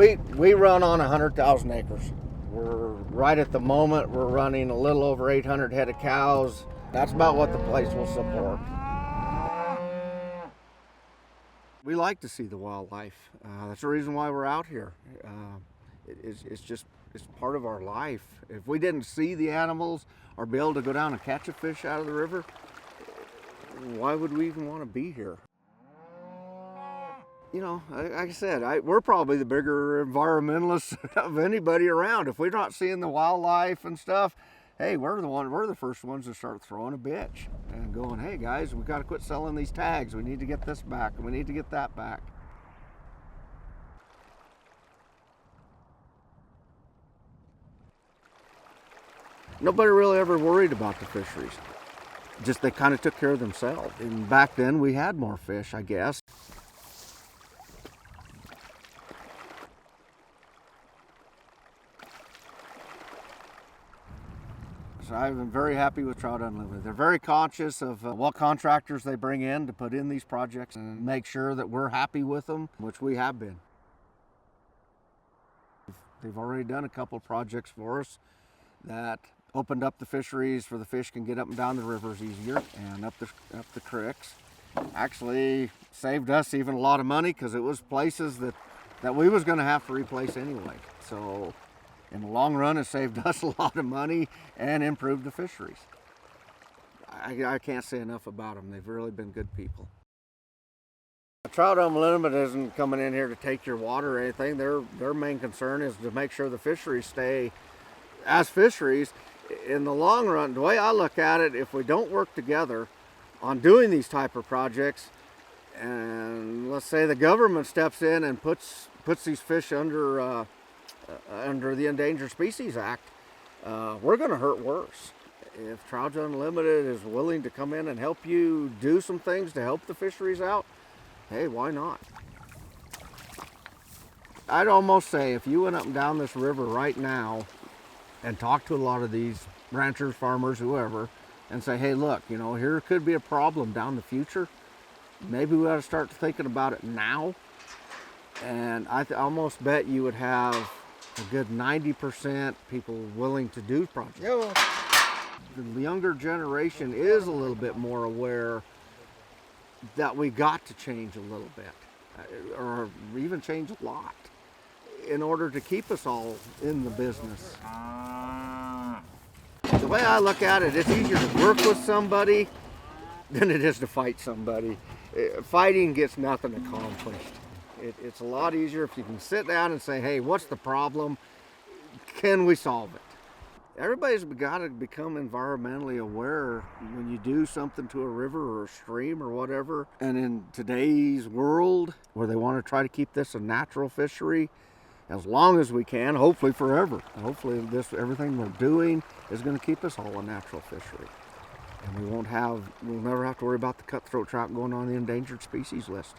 We run on 100,000 acres. We're right at the moment, we're running a little over 800 head of cows. That's about what the place will support. We like to see the wildlife. That's the reason why we're out here. It's part of our life. If we didn't see the animals or be able to go down and catch a fish out of the river, why would we even want to be here? You know, like I said, we're probably the bigger environmentalists of anybody around. If we're not seeing the wildlife and stuff, hey, we're the first ones to start throwing a bitch and going, hey guys, we got to quit selling these tags. We need to get this back, and we need to get that back. Nobody really ever worried about the fisheries. Just they kind of took care of themselves. And back then we had more fish, I guess. So I've been very happy with Trout Unlimited. They're very conscious of what contractors they bring in to put in these projects and make sure that we're happy with them, which we have been. They've already done a couple projects for us that opened up the fisheries where the fish can get up and down the rivers easier and up the creeks. Actually saved us even a lot of money because it was places that we was going to have to replace anyway. So in the long run, it saved us a lot of money and improved the fisheries. I can't say enough about them. They've really been good people. Trout Unlimited isn't coming in here to take your water or anything. Their main concern is to make sure the fisheries stay as fisheries. In the long run, the way I look at it, if we don't work together on doing these type of projects, and let's say the government steps in and puts these fish under the Endangered Species Act, we're going to hurt worse. If Trout Unlimited is willing to come in and help you do some things to help the fisheries out, hey, why not? I'd almost say if you went up and down this river right now and talk to a lot of these ranchers, farmers, whoever, and say, hey, look, you know, here could be a problem down the future. Maybe we ought to start thinking about it now. And I almost bet you would have a good 90% people willing to do projects. Yeah. The younger generation is a little bit more aware that we got to change a little bit, or even change a lot, in order to keep us all in the business. The way I look at it, it's easier to work with somebody than it is to fight somebody. Fighting gets nothing accomplished. It's a lot easier if you can sit down and say, hey, what's the problem? Can we solve it? Everybody's got to become environmentally aware when you do something to a river or a stream or whatever. And in today's world, where they want to try to keep this a natural fishery, as long as we can, hopefully forever. Hopefully everything we're doing is going to keep us all a natural fishery. And we'll never have to worry about the cutthroat trout going on the endangered species list.